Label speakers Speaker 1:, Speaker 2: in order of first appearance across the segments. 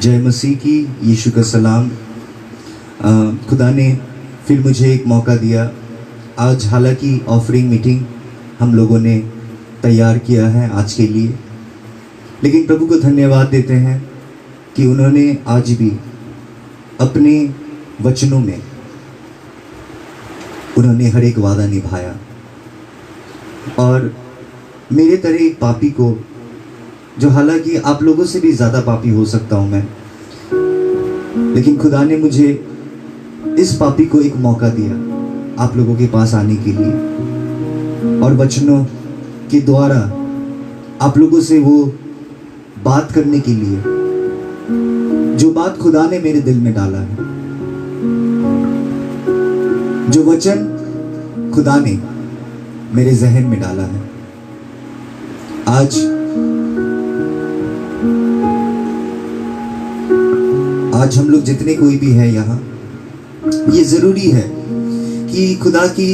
Speaker 1: जय मसीह की, यीशु का सलाम। खुदा ने फिर मुझे एक मौका दिया। आज हालांकि ऑफरिंग मीटिंग हम लोगों ने तैयार किया है आज के लिए, लेकिन प्रभु को धन्यवाद देते हैं कि उन्होंने आज भी अपने वचनों में उन्होंने हर एक वादा निभाया। और मेरे तरह एक पापी को, जो हालांकि आप लोगों से भी ज़्यादा पापी हो सकता हूँ मैं, लेकिन खुदा ने मुझे इस पापी को एक मौका दिया आप लोगों के पास आने के लिए और वचनों के द्वारा आप लोगों से वो बात करने के लिए जो बात खुदा ने मेरे दिल में डाला है, जो वचन खुदा ने मेरे जहन में डाला है। आज हम लोग जितने कोई भी है यहाँ, ये ज़रूरी है कि खुदा की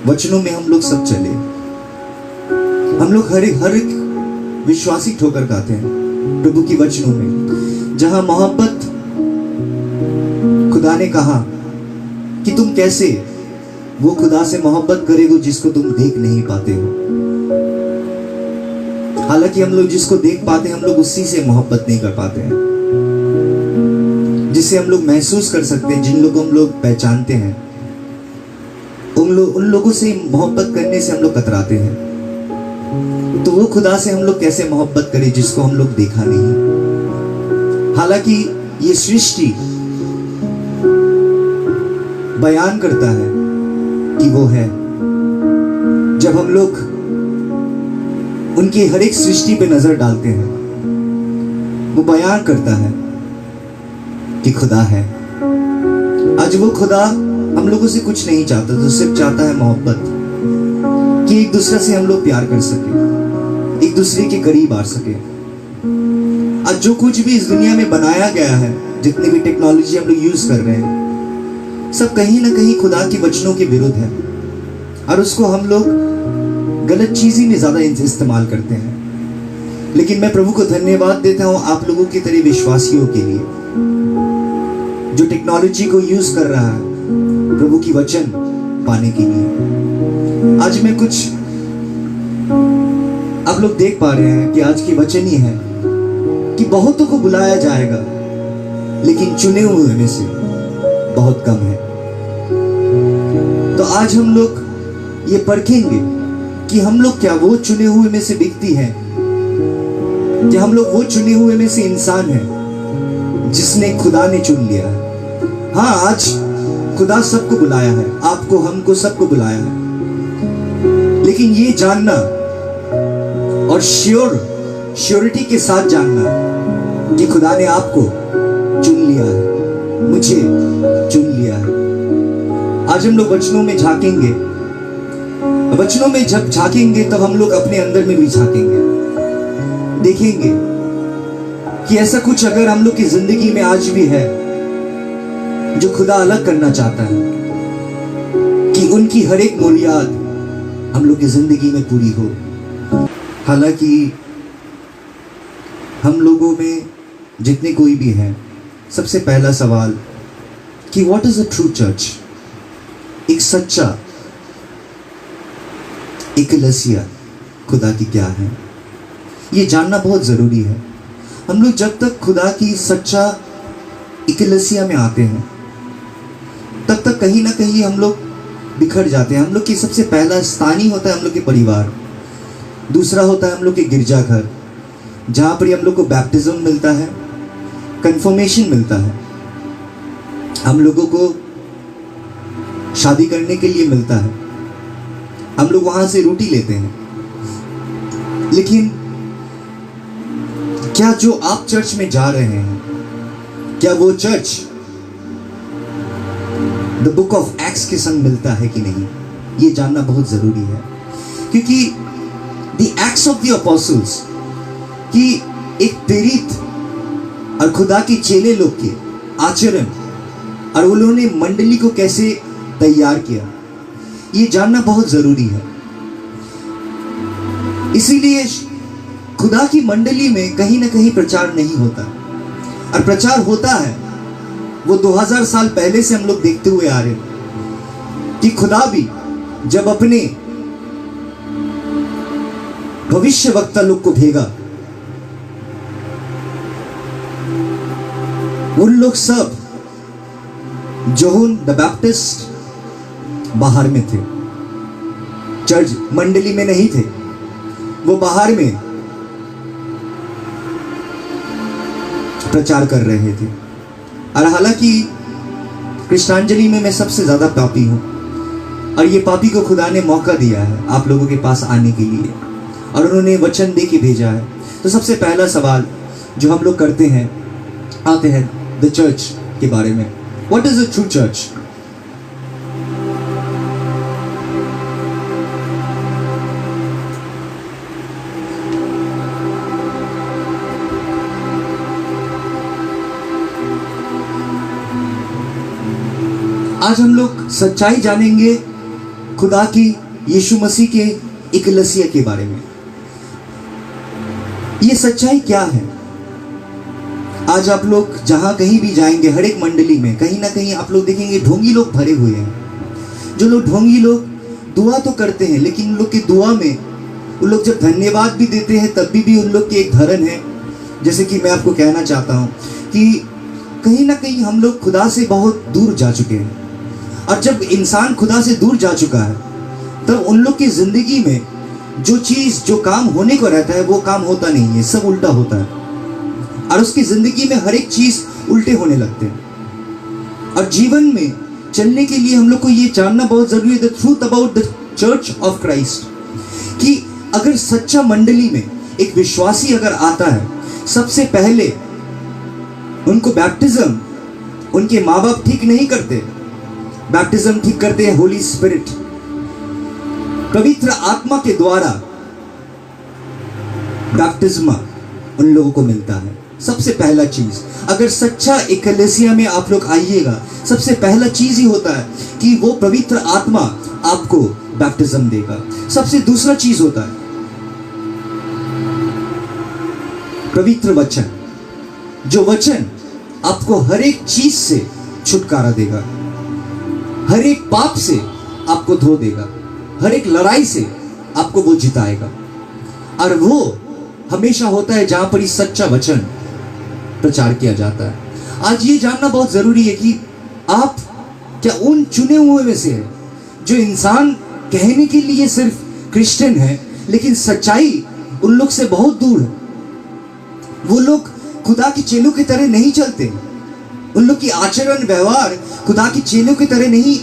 Speaker 1: वचनों में हम लोग सब चले। हम लोग हर एक विश्वासी ठोकर खाते हैं प्रभु की वचनों में, जहाँ मोहब्बत खुदा ने कहा कि तुम कैसे वो खुदा से मोहब्बत करेगो जिसको तुम देख नहीं पाते हो। हालांकि हम लोग जिसको देख पाते हैं, हम लोग उसी से मोहब्बत नहीं कर पाते हैं, जिसे हम लोग महसूस कर सकते हैं, जिन लोगों को हम लोग पहचानते हैं, उन लोगों से मोहब्बत करने से हम लोग कतराते हैं। तो वो खुदा से हम लोग कैसे मोहब्बत करें जिसको हम लोग देखा नहीं। हालांकि ये सृष्टि बयान करता है कि वो है। जब हम लोग उनकी हर एक सृष्टि पे नजर डालते हैं, वो बयान करता है कि खुदा है। आज वो खुदा हम लोगों से कुछ नहीं चाहता, तो सिर्फ चाहता है मोहब्बत, कि एक दूसरे से हम लोग प्यार कर सके, एक दूसरे के करीब आ सके। आज जो कुछ भी इस दुनिया में बनाया गया है, जितनी भी टेक्नोलॉजी हम लोग यूज कर रहे हैं, सब कहीं ना कहीं खुदा के वचनों के विरुद्ध है, और उसको हम लोग गलत चीज़ ही में ज़्यादा इस्तेमाल करते हैं। लेकिन मैं प्रभु को धन्यवाद देता हूँ आप लोगों की तरह विश्वासियों के लिए, जो टेक्नोलॉजी को यूज कर रहा है प्रभु की वचन पाने के लिए। आज मैं कुछ आप लोग देख पा रहे हैं कि आज की वचन ही है कि बहुतों को बुलाया जाएगा, लेकिन चुने हुए में से बहुत कम है। तो आज हम लोग ये परखेंगे कि हम लोग क्या वो चुने हुए में से व्यक्ति हैं, क्या हम लोग वो चुने हुए में से इंसान हैं जिसने खुदा ने चुन लिया है। हाँ, आज खुदा सबको बुलाया है, आपको, हमको, सबको बुलाया है, लेकिन ये जानना और श्योरिटी के साथ जानना कि खुदा ने आपको चुन लिया है, मुझे चुन लिया है। आज हम लोग वचनों में झांकेंगे। वचनों में जब झांकेंगे तब हम लोग अपने अंदर में भी झांकेंगे, देखेंगे कि ऐसा कुछ अगर हम लोग की जिंदगी में आज भी है जो खुदा अलग करना चाहता है, कि उनकी हर एक मुराद हम लोग की जिंदगी में पूरी हो। हालांकि हम लोगों में जितने कोई भी हैं, सबसे पहला सवाल कि what is a true church, एक सच्चा इक्लेसिया खुदा की क्या है, ये जानना बहुत ज़रूरी है। हम लोग जब तक खुदा की सच्चा इक्लेसिया में आते हैं, तब तक कहीं ना कहीं हम लोग बिखर जाते हैं। हम लोग की सबसे पहला स्थान ही होता है हम लोग के परिवार, दूसरा होता है हम लोग के गिरजाघर, जहाँ पर हम लोग को बैप्टिज्म मिलता है, कन्फर्मेशन मिलता है, हम लोगों को शादी करने के लिए मिलता है, हम लोग वहाँ से रोटी लेते हैं। लेकिन क्या जो आप चर्च में जा रहे हैं, क्या वो church the book of acts के संग मिलता है कि नहीं, ये जानना बहुत जरूरी है। क्योंकि the acts of the apostles की एक प्रेरित और खुदा के चेले लोग के आचरण और उन्होंने मंडली को कैसे तैयार किया, ये जानना बहुत जरूरी है। इसीलिए खुदा की मंडली में कहीं ना कहीं प्रचार नहीं होता, और प्रचार होता है, वो 2000 साल पहले से हम लोग देखते हुए आ रहे हैं कि खुदा भी जब अपने भविष्य वक्ता लोग को भेगा, उन लोग सब जोहन द बैप्टिस्ट बाहर में थे, चर्च मंडली में नहीं थे, वो बाहर में प्रचार कर रहे थे। और हालांकि कृष्णांजलि में मैं सबसे ज्यादा पापी हूं, और ये पापी को खुदा ने मौका दिया है आप लोगों के पास आने के लिए, और उन्होंने वचन दे के भेजा है। तो सबसे पहला सवाल जो हम लोग करते हैं, आते हैं द चर्च के बारे में। What is a true church? आज हम लोग सच्चाई जानेंगे खुदा की, यीशु मसीह के इकलेसिया के बारे में। ये सच्चाई क्या है? आज आप लोग जहां कहीं भी जाएंगे, हर एक मंडली में कहीं ना कहीं आप लोग देखेंगे ढोंगी लोग भरे हुए हैं। जो लोग ढोंगी लोग दुआ तो करते हैं, लेकिन उन लोग की दुआ में उन लोग जब धन्यवाद भी देते हैं तब भी उन लोग की एक धर्म है। जैसे कि मैं आपको कहना चाहता हूं कि कहीं ना कहीं हम लोग खुदा से बहुत दूर जा चुके हैं, और जब इंसान खुदा से दूर जा चुका है तब उन लोग की जिंदगी में जो चीज, जो काम होने को रहता है वो काम होता नहीं है, सब उल्टा होता है, और उसकी जिंदगी में हर एक चीज उल्टे होने लगते हैं। और जीवन में चलने के लिए हम लोग को ये जानना बहुत जरूरी है, the truth about the church of Christ, कि अगर सच्चा मंडली में एक विश्वासी अगर आता है, सबसे पहले उनको बैप्टिज्म उनके माँ बाप ठीक नहीं करते, बैप्टिज्म ठीक करते हैं होली स्पिरिट, पवित्र आत्मा के द्वारा बैप्टिज्म उन लोगों को मिलता है। सबसे पहला चीज, अगर सच्चा इकलेसिया में आप लोग आइएगा, सबसे पहला चीज ही होता है कि वो पवित्र आत्मा आपको बैप्टिज्म देगा। सबसे दूसरा चीज होता है पवित्र वचन, जो वचन आपको हर एक चीज से छुटकारा देगा, हर एक पाप से आपको धो देगा, हर एक लड़ाई से आपको वो जिताएगा। और वो हमेशा होता है जहां पर ही सच्चा वचन प्रचार किया जाता है। आज ये जानना बहुत जरूरी है कि आप क्या उन चुने हुए में से है जो इंसान कहने के लिए सिर्फ क्रिश्चियन है, लेकिन सच्चाई उन लोग से बहुत दूर है। वो लोग खुदा के चेलों की तरह नहीं चलते, उन लोग की आचरण व्यवहार खुदा के चेलों की तरह नहीं।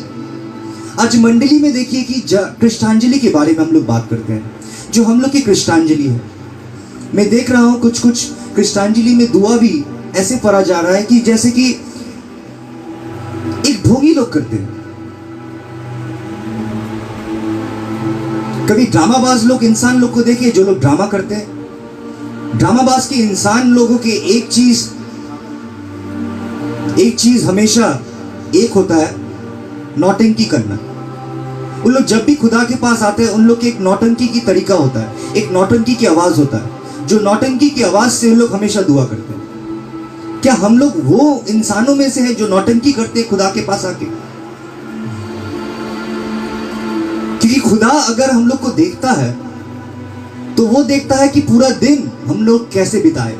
Speaker 1: आज मंडली में देखिए कि कृष्णांजलि के बारे में हम लोग बात करते हैं, जो हम लोग की कृष्णांजलि है। मैं देख रहा हूं कुछ कृष्णांजलि में दुआ भी ऐसे पढ़ा जा रहा है कि जैसे कि एक ढोंगी लोग करते हैं। कभी ड्रामाबाज लोग, इंसान लोग को देखिए जो लोग ड्रामा करते हैं। ड्रामाबाज के इंसान लोगों के एक चीज हमेशा एक होता है, नौटंकी करना। उन लोग जब भी खुदा के पास आते हैं, उन लोग के एक नौटंकी की तरीका होता है, एक नौटंकी की आवाज होता है, जो नौटंकी की आवाज से उन लोग हमेशा दुआ करते हैं। क्या हम लोग वो इंसानों में से हैं जो नौटंकी करते हैं खुदा के पास आके? क्योंकि खुदा अगर हम लोग को देखता है तो वो देखता है कि पूरा दिन हम लोग कैसे बिताए।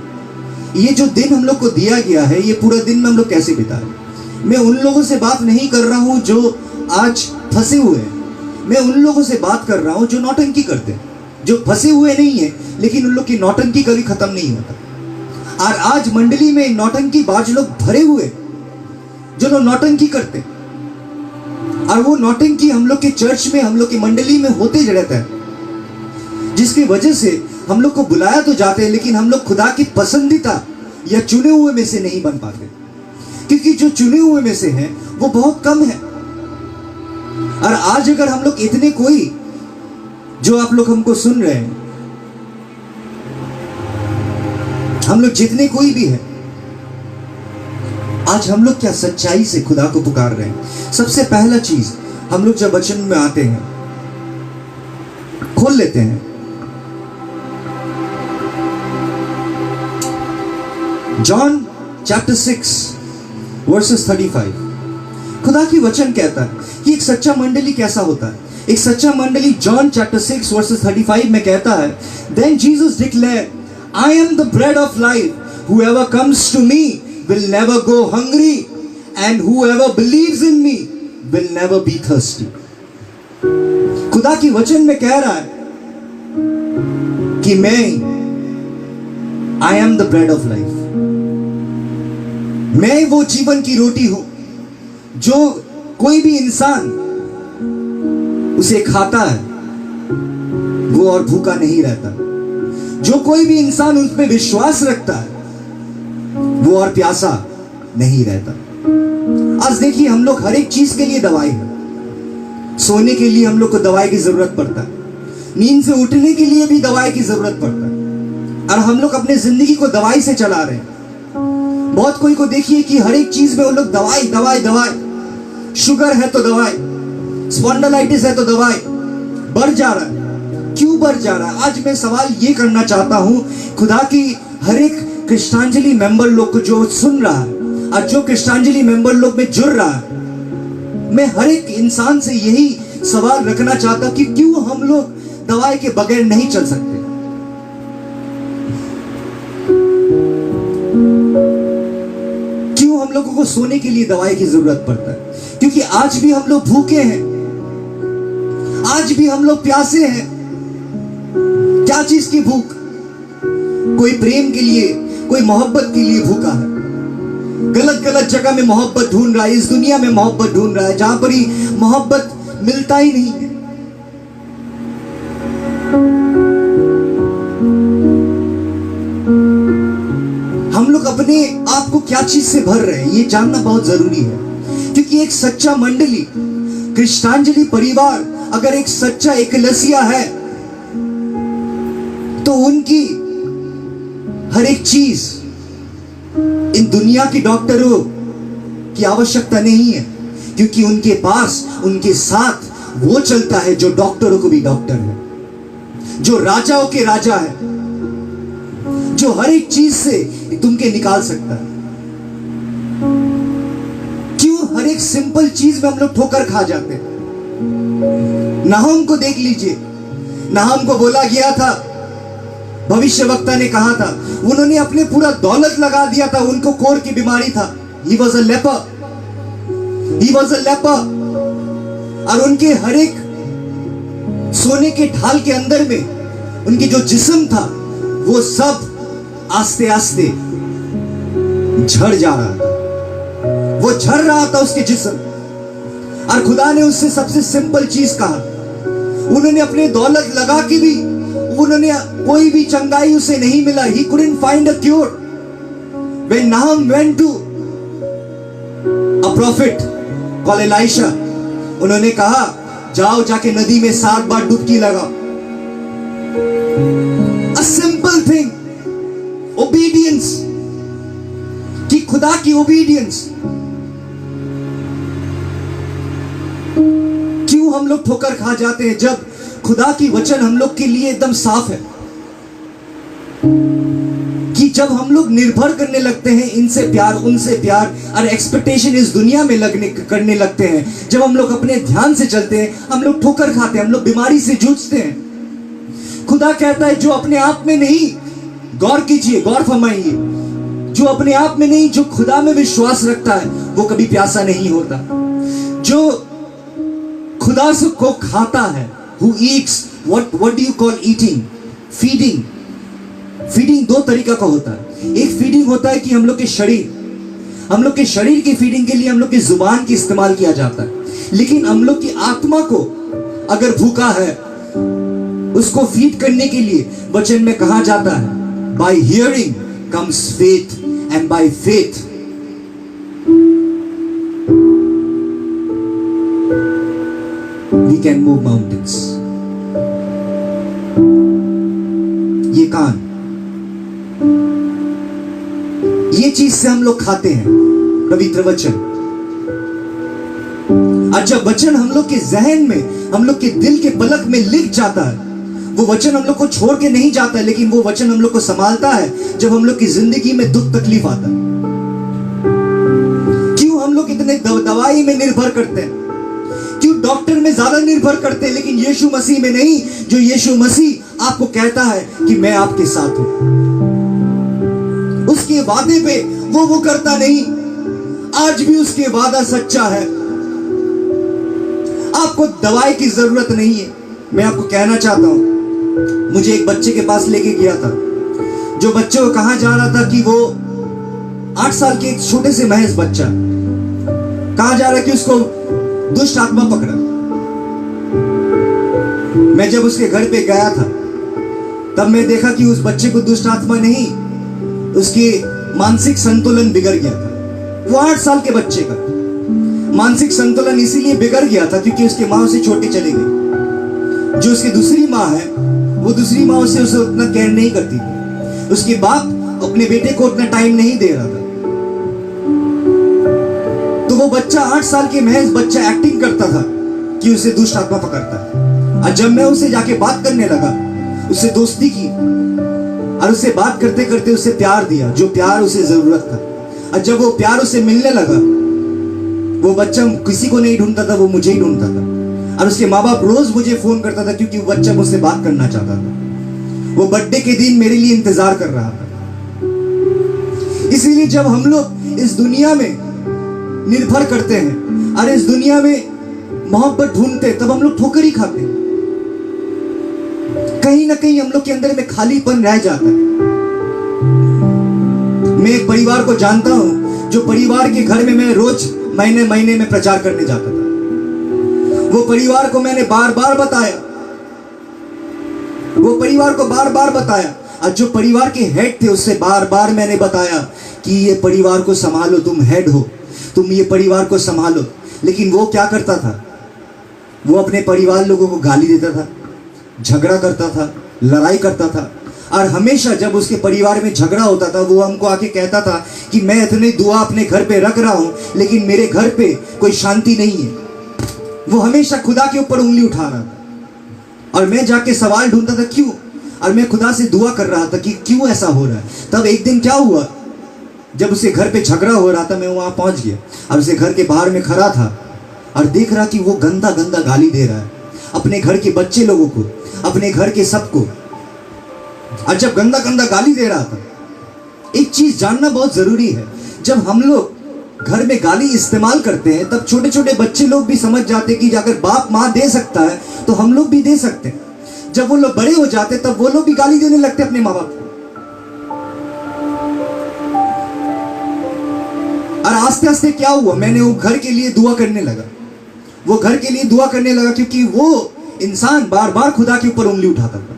Speaker 1: ये जो दिन हम लोग को दिया गया है, ये पूरा दिन में हम लोग कैसे बिताए। मैं उन लोगों से बात नहीं कर रहा हूं जो आज फंसे हुए हैं, मैं उन लोगों से बात कर रहा हूं जो नौटंकी करते हैं, जो फंसे हुए नहीं है लेकिन उन लोग की नौटंकी कभी खत्म नहीं होता। और आज मंडली में नौटंकी बाज लोग भरे हुए जो लोग नौटंकी करते हैं, और वो नौटंकी हम लोग के चर्च में, हम लोग की मंडली में होते रहता है, जिसकी वजह से हम लोग को बुलाया तो जाते हैं लेकिन हम लोग खुदा की पसंदीदा या चुने हुए में से नहीं बन पाते, क्योंकि जो चुने हुए में से हैं वो बहुत कम है। और आज अगर हम लोग इतने कोई जो आप लोग हमको सुन रहे हैं, हम लोग जितने कोई भी है, आज हम लोग क्या सच्चाई से खुदा को पुकार रहे हैं? सबसे पहला चीज, हम लोग जब वचन में आते हैं, खोल लेते हैं जॉन चैप्टर 6 वर्सेस 35, खुदा की वचन कहता है कि एक सच्चा मंडली कैसा होता है। एक सच्चा मंडली जॉन चैप्टर 6 वर्सेस 35 में कहता है, then Jesus declare, I am the bread of life, whoever comes to me will never go hungry and whoever believes in me will never be thirsty. खुदा की वचन में कह रहा है कि I am the bread of life. मैं वो जीवन की रोटी हूं जो कोई भी इंसान उसे खाता है वो और भूखा नहीं रहता। जो कोई भी इंसान उस पर विश्वास रखता है वो और प्यासा नहीं रहता। आज देखिए, हम लोग हर एक चीज के लिए दवाई है। सोने के लिए हम लोग को दवाई की जरूरत पड़ता है, नींद से उठने के लिए भी दवाई की जरूरत पड़ता है, और हम लोग अपने जिंदगी को दवाई से चला रहे हैं। बहुत कोई को देखिए कि हर एक चीज में वो लोग दवाई दवाई दवाई, शुगर है तो दवाई, स्पॉन्डिलाइटिस है तो दवाई, बढ़ जा रहा है। क्यों बढ़ जा रहा है? आज मैं सवाल ये करना चाहता हूं, खुदा की हर एक कृष्णांजलि मेंबर लोग को जो सुन रहा है और जो कृष्णांजलि मेंबर लोग में जुड़ रहा है, मैं हर एक इंसान से यही सवाल रखना चाहता कि क्यों हम लोग दवाई के बगैर नहीं चल सकते? क्यों हम लोगों को सोने के लिए दवाई की जरूरत पड़ता है? क्योंकि आज भी हम लोग भूखे हैं, आज भी हम लोग प्यासे हैं। क्या चीज की भूख? कोई प्रेम के लिए, कोई मोहब्बत के लिए भूखा है। गलत गलत जगह में मोहब्बत ढूंढ रहा है, इस दुनिया में मोहब्बत ढूंढ रहा है जहां पर ही मोहब्बत मिलता ही नहीं है। हम लोग अपने आप को क्या चीज से भर रहे हैं ये जानना बहुत जरूरी है। क्योंकि एक सच्चा मंडली, कृष्णांजलि परिवार अगर एक सच्चा एकलसिया है तो उनकी हर एक चीज इन दुनिया की डॉक्टरों की आवश्यकता नहीं है, क्योंकि उनके पास, उनके साथ वो चलता है जो डॉक्टरों को भी डॉक्टर है, जो राजाओं के राजा है, जो हर एक चीज से तुमके निकाल सकता है। क्यों हर एक सिंपल चीज में हम लोग ठोकर खा जाते हैं? नाहूम को देख लीजिए, नाहूम को बोला गया था, भविष्यवक्ता ने कहा था, उन्होंने अपने पूरा दौलत लगा दिया था, उनको कोढ़ की बीमारी था। He was a leper. He was a leper. और उनके हर एक सोने के ढाल के अंदर में उनकी जो जिस्म था वो सब आस्ते आस्ते झड़ जा रहा था, वो झड़ रहा था उसके जिस्म। और खुदा ने उससे सबसे सिंपल चीज कहा, उन्होंने अपने दौलत लगा के भी उन्होंने कोई भी चंगाई उसे नहीं मिला। He couldn't find a cure. When Nahum went to a prophet called Elisha, उन्होंने कहा, जाओ जाके नदी में 7 बार डुबकी लगाओ। A simple thing, obedience, कि खुदा की obedience। क्यों हम लोग ठोकर खा जाते हैं जब खुदा की वचन हम लोग के लिए एकदम साफ है? कि जब हम लोग निर्भर करने लगते हैं इनसे प्यार, उनसे प्यार और एक्सपेक्टेशन इस दुनिया में करने लगते हैं, जब हम लोग अपने ध्यान से चलते हैं, हम लोग ठोकर खाते हैं, हम लोग बीमारी से जूझते हैं। खुदा कहता है जो अपने आप में नहीं, गौर कीजिए, गौर फरमाइए, जो अपने आप में नहीं, जो खुदा में विश्वास रखता है वो कभी प्यासा नहीं होता। जो खुदा को खाता है, who eats, what do you call eating? Feeding. Feeding 2 तरीका का होता है। एक फीडिंग होता है कि हम लोग के शरीर की फीडिंग के लिए हम लोग की जुबान की इस्तेमाल किया जाता है, लेकिन हम लोग की आत्मा को अगर भूखा है उसको फीड करने के लिए वचन में कहा जाता है, by hearing comes faith and by faith we can move mountains. ये कान, ये चीज से हम लोग खाते हैं पवित्र वचन। और जब वचन हम लोग के जहन में, हम लोग के दिल के पलक में लिख जाता है, वो वचन हम लोग को छोड़ के नहीं जाता है, लेकिन वो वचन हम लोग को संभालता है जब हम लोग की जिंदगी में दुख तकलीफ आता है। दवाई में निर्भर करते हैं, क्यों डॉक्टर में ज्यादा निर्भर करते हैं, लेकिन यीशु मसीह में नहीं। जो यीशु मसीह आपको कहता है कि मैं आपके साथ हूं, उसके वादे पे वो करता नहीं। आज भी उसके वादा सच्चा है। आपको दवाई की जरूरत नहीं है। मैं आपको कहना चाहता हूं, मुझे एक बच्चे के पास लेके गया था, जो बच्चे को कहा जा रहा था कि वो 8 साल के एक छोटे से महज बच्चा, कहा जा रहा है कि उसको दुष्ट आत्मा पकड़ा। मैं जब उसके घर पे गया था तब मैं देखा कि उस बच्चे को दुष्ट आत्मा नहीं, उसके मानसिक संतुलन बिगड़ गया था। वो 8 साल के बच्चे का मानसिक संतुलन इसीलिए बिगड़ गया था क्योंकि उसकी माँ उसे छोटी चली गई। जो उसकी दूसरी माँ है, वो दूसरी माँ उसे उतना केयर नहीं करती थी। उसके बाप अपने बेटे को उतना टाइम नहीं दे रहा था। तो वो बच्चा 8 साल के महज बच्चा एक्टिंग करता था कि उसे दुष्ट आत्मा पकड़ता है। और जब मैं उसे जाके बात करने लगा, उससे दोस्ती की और उससे बात करते करते उसे प्यार दिया, जो प्यार उसे जरूरत था। और जब वो प्यार उसे मिलने लगा, वो बच्चा किसी को नहीं ढूंढता था, वो मुझे ही ढूंढता था। और उसके माँ बाप रोज मुझे फोन करता था क्योंकि वो बच्चा मुझसे बात करना चाहता था। वो बर्थडे के दिन मेरे लिए इंतजार कर रहा था। इसीलिए जब हम लोग इस दुनिया में निर्भर करते हैं और इस दुनिया में मोहब्बत ढूंढते, तब हम लोग ठोकर ही खाते हैं। कहीं ना कहीं हम लोग के अंदर में खालीपन रह जाता है। मैं एक परिवार को जानता हूं, जो परिवार के घर में मैं रोज महीने महीने में प्रचार करने जाता था। वो परिवार को मैंने बार बार बताया, वो परिवार को बार बार बताया। और जो परिवार के हेड थे उससे बार बार मैंने बताया कि ये परिवार को संभालो, तुम हेड हो, तुम ये परिवार को संभालो। लेकिन वो क्या करता था, वो अपने परिवार लोगों को गाली देता था, झगड़ा करता था, लड़ाई करता था। और हमेशा जब उसके परिवार में झगड़ा होता था, वो हमको आके कहता था कि मैं इतनी दुआ अपने घर पे रख रहा हूं, लेकिन मेरे घर पे कोई शांति नहीं है। वो हमेशा खुदा के ऊपर उंगली उठा रहा था। और मैं जाके सवाल ढूंढता था क्यों, और मैं खुदा से दुआ कर रहा था कि क्यों ऐसा हो रहा है। तब एक दिन क्या हुआ, जब उसके घर पे झगड़ा हो रहा था, मैं वहां पहुंच गया और उसके घर के बाहर में खड़ा था और देख रहा कि वो गंदा गंदा गाली दे रहा है अपने घर के बच्चे लोगों को, अपने घर के सबको। और जब गंदा गंदा गाली दे रहा था, एक चीज जानना बहुत जरूरी है, जब हम लोग घर में गाली इस्तेमाल करते हैं तब छोटे छोटे बच्चे लोग भी समझ जाते कि अगर बाप माँ दे सकता है तो हम लोग भी दे सकते हैं। जब वो लोग बड़े हो जाते तब वो लोग भी गाली देने लगते अपने माँ बाप को। और आस्ते आस्ते क्या हुआ, मैंने वो घर के लिए दुआ करने लगा। वो घर के लिए दुआ करने लगा क्योंकि वो इंसान बार बार खुदा के ऊपर उंगली उठाता था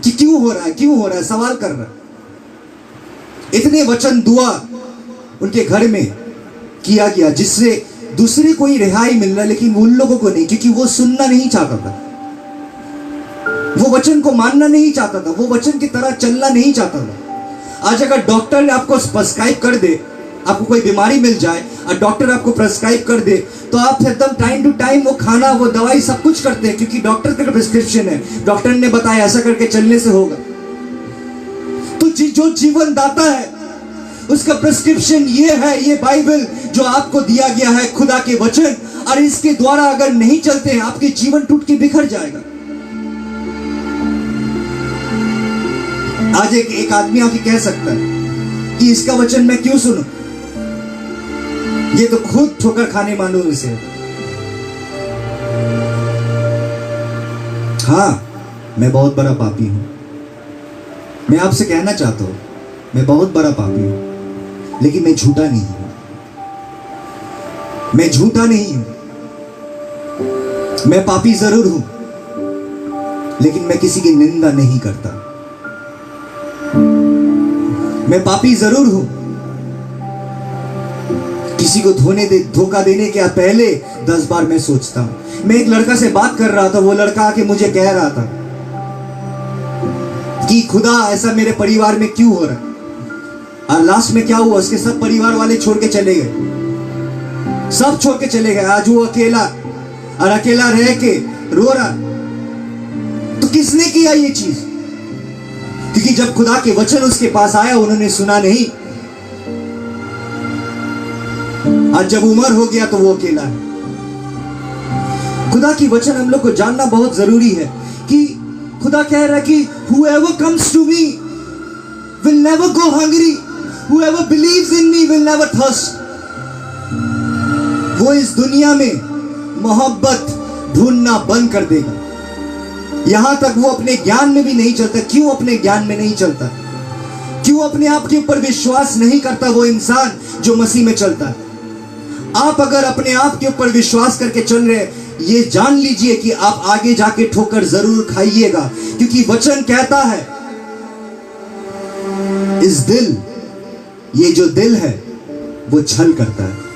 Speaker 1: कि क्यों हो रहा है, क्यों हो रहा है, सवाल कर रहा है। इतने वचन दुआ उनके घर में किया गया जिससे दूसरे को ही रिहाई मिल रहा, लेकिन उन लोगों को नहीं, क्योंकि वो सुनना नहीं चाहता था, वो वचन को मानना नहीं चाहता था, वो वचन की तरह चलना नहीं चाहता था। आज अगर डॉक्टर आपको प्रिस्क्राइब कर दे, आपको कोई बीमारी मिल जाए और डॉक्टर आपको प्रिस्क्राइब कर दे, तो आप एकदम टाइम टू टाइम वो खाना, वो दवाई सब कुछ करते हैं क्योंकि डॉक्टर का प्रिस्क्रिप्शन है, डॉक्टर ने बताया ऐसा करके चलने से होगा। तो जो जीवन दाता है उसका प्रिस्क्रिप्शन ये है, ये बाइबल जो आपको दिया गया है, खुदा के वचन, और इसके द्वारा अगर नहीं चलते हैं आपके जीवन टूट के बिखर जाएगा। आज एक आदमी आके कह सकता है कि इसका वचन मैं क्यों सुनूं, ये तो खुद ठोकर खाने मानो इसे। हाँ, मैं बहुत बड़ा पापी हूं। मैं आपसे कहना चाहता हूं, मैं बहुत बड़ा पापी हूं, लेकिन मैं झूठा नहीं हूं। मैं झूठा नहीं हूं। मैं पापी जरूर हूं, लेकिन मैं किसी की निंदा नहीं करता। मैं पापी जरूर हूं, किसी को धोखा देने के पहले 10 बार मैं सोचता हूं। मैं एक लड़का से बात कर रहा था, वो लड़का आके मुझे कह रहा था कि खुदा ऐसा मेरे परिवार में क्यों हो रहा है। और लास्ट में क्या हुआ, उसके सब परिवार वाले छोड़ के चले गए, सब छोड़ के चले गए। आज वो अकेला, और अकेला रह के रो रहा। तो किसने किया ये चीज? क्योंकि जब खुदा के वचन उसके पास आया, उन्होंने सुना नहीं। आज जब उम्र हो गया तो वो अकेला है। खुदा की वचन हम लोग को जानना बहुत जरूरी है कि खुदा कह रहा है कि whoever comes to me will never go hungry, whoever believes in me will never thirst। वो इस दुनिया में मोहब्बत ढूंढना बंद कर देगा। यहां तक वो अपने ज्ञान में भी नहीं चलता। क्यों अपने ज्ञान में नहीं चलता? क्यों अपने आप के ऊपर विश्वास नहीं करता वो इंसान जो मसीह में चलता है? आप अगर अपने आप के ऊपर विश्वास करके चल रहे हैं, ये जान लीजिए कि आप आगे जाके ठोकर जरूर खाइएगा, क्योंकि वचन कहता है इस दिल, ये जो दिल है वो छल करता है।